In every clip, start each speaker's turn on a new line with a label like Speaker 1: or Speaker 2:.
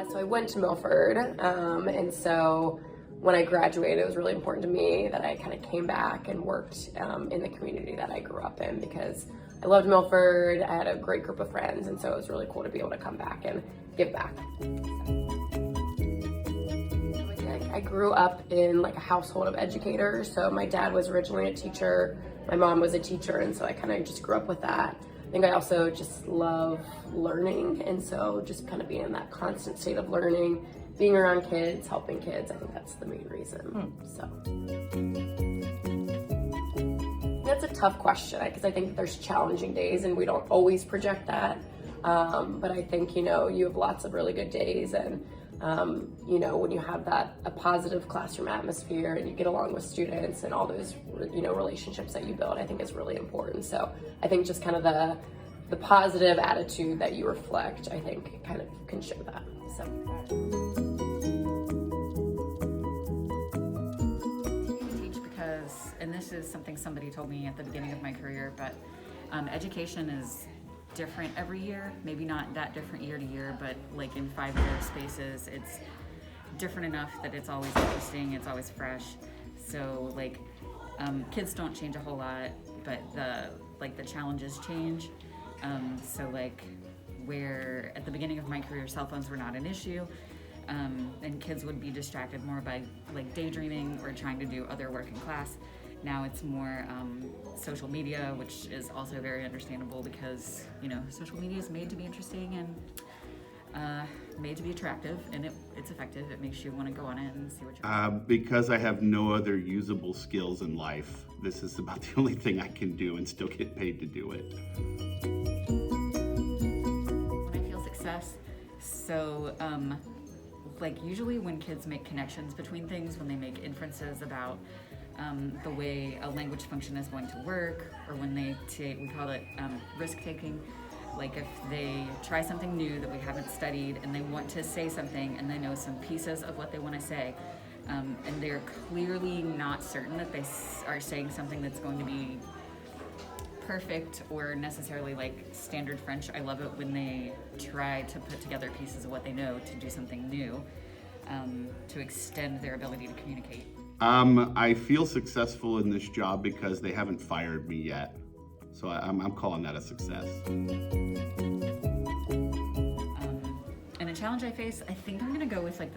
Speaker 1: So I went to Milford, and so when I graduated, it was really important to me that I kind of came back and worked in the community that I grew up in, because I loved Milford. I had a great group of friends, and so it was really cool to be able to come back and give back. I grew up in like a household of educators. So my dad was originally a teacher, my mom was a teacher, and so I kind of just grew up with that. I think I also just love learning, and so just kind of being in that constant state of learning, being around kids, helping kids, I think that's the main reason. So that's a tough question, because I think there's challenging days and we don't always project that. But I think, you have lots of really good days, and when you have a positive classroom atmosphere and you get along with students and all those, relationships that you build, I think is really important. So I think just kind of the positive attitude that you reflect, I think kind of can show that. So.
Speaker 2: Teach because, and this is something somebody told me at the beginning of my career, but education is different every year, maybe not that different year to year, but like in 5-year spaces, it's different enough that it's always interesting, it's always fresh. So like kids don't change a whole lot, but the challenges change. So like where at the beginning of my career, cell phones were not an issue, and kids would be distracted more by like daydreaming or trying to do other work in class. Now it's more social media, which is also very understandable because, social media is made to be interesting and made to be attractive, and it's effective. It makes you want to go on it and see what you're doing.
Speaker 3: Because I have no other usable skills in life, this is about the only thing I can do and still get paid to do it.
Speaker 2: When I feel success, so usually when kids make connections between things, when they make inferences about the way a language function is going to work, or when we call it risk-taking. Like if they try something new that we haven't studied and they want to say something and they know some pieces of what they want to say, and they're clearly not certain that they are saying something that's going to be perfect or necessarily like standard French. I love it when they try to put together pieces of what they know to do something new, to extend their ability to communicate.
Speaker 3: I feel successful in this job because they haven't fired me yet. So I'm calling that a success.
Speaker 2: And a challenge I face, I think I'm gonna go with like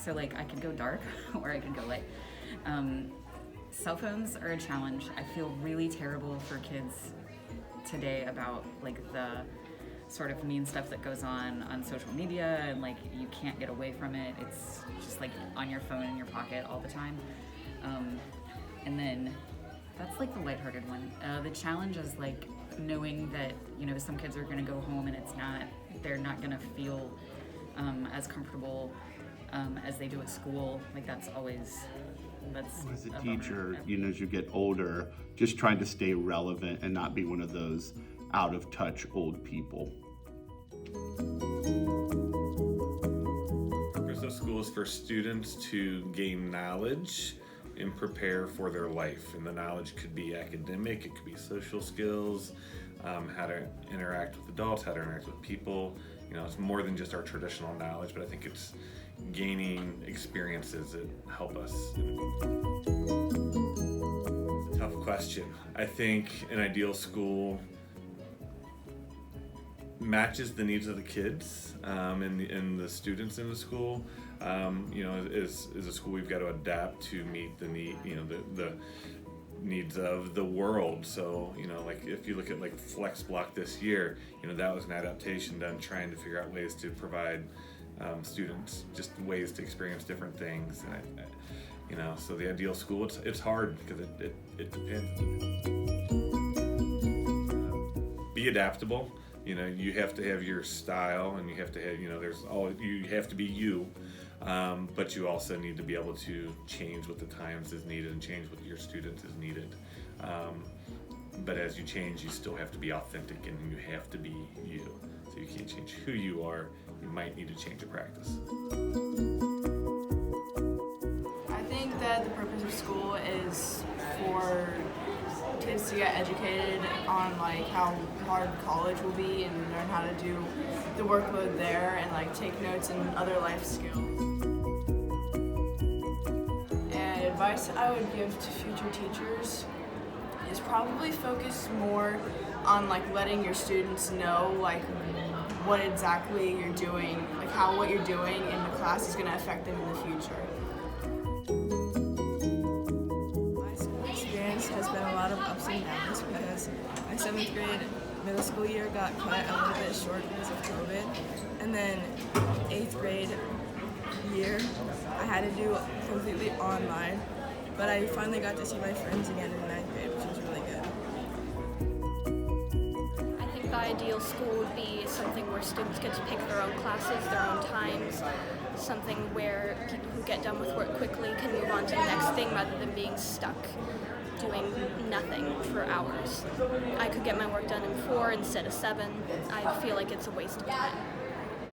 Speaker 2: so like I could go dark or I could go light. Cell phones are a challenge. I feel really terrible for kids today about like the sort of mean stuff that goes on social media, and like you can't get away from it. It's just like on your phone in your pocket all the time. And then that's like the lighthearted one. The challenge is like knowing that some kids are going to go home and they're not going to feel as comfortable as they do at school. Like that's
Speaker 3: as a teacher, as you get older, just trying to stay relevant and not be one of those out of touch old people.
Speaker 4: The purpose of school is for students to gain knowledge and prepare for their life. And the knowledge could be academic, it could be social skills, how to interact with adults, how to interact with people. It's more than just our traditional knowledge, but I think it's gaining experiences that help us. It's a tough question. I think an ideal school matches the needs of the kids and the students in the school. As a school, we've got to adapt to meet the needs of the world. So, like if you look at like Flex Block this year, that was an adaptation done trying to figure out ways to provide students just ways to experience different things. And so the ideal school, it's hard because it depends. Be adaptable. You have to have your style, and you have to have, you have to be you, but you also need to be able to change with the times is needed and change with your students is needed. But as you change, you still have to be authentic, and you have to be you. So you can't change who you are. You might need to change your practice.
Speaker 5: I think that the purpose of school is for kids to get educated on like how hard college will be and learn how to do the workload there and like take notes and other life skills. And advice I would give to future teachers is probably focus more on like letting your students know like what exactly you're doing, like how what you're doing in the class is going to affect them in the future. My school experience has been a lot of ups and downs because my 7th grade middle school year got cut a little bit short because of COVID, and then 8th grade year I had to do completely online, but I finally got to see my friends again in 9th grade, which was really good.
Speaker 6: I think the ideal school would be something where students get to pick their own classes, their own times, something where people who get done with work quickly can move on to the next thing rather than being stuck doing nothing for hours. I could get my work done in 4 instead of 7. I feel like it's a waste of time.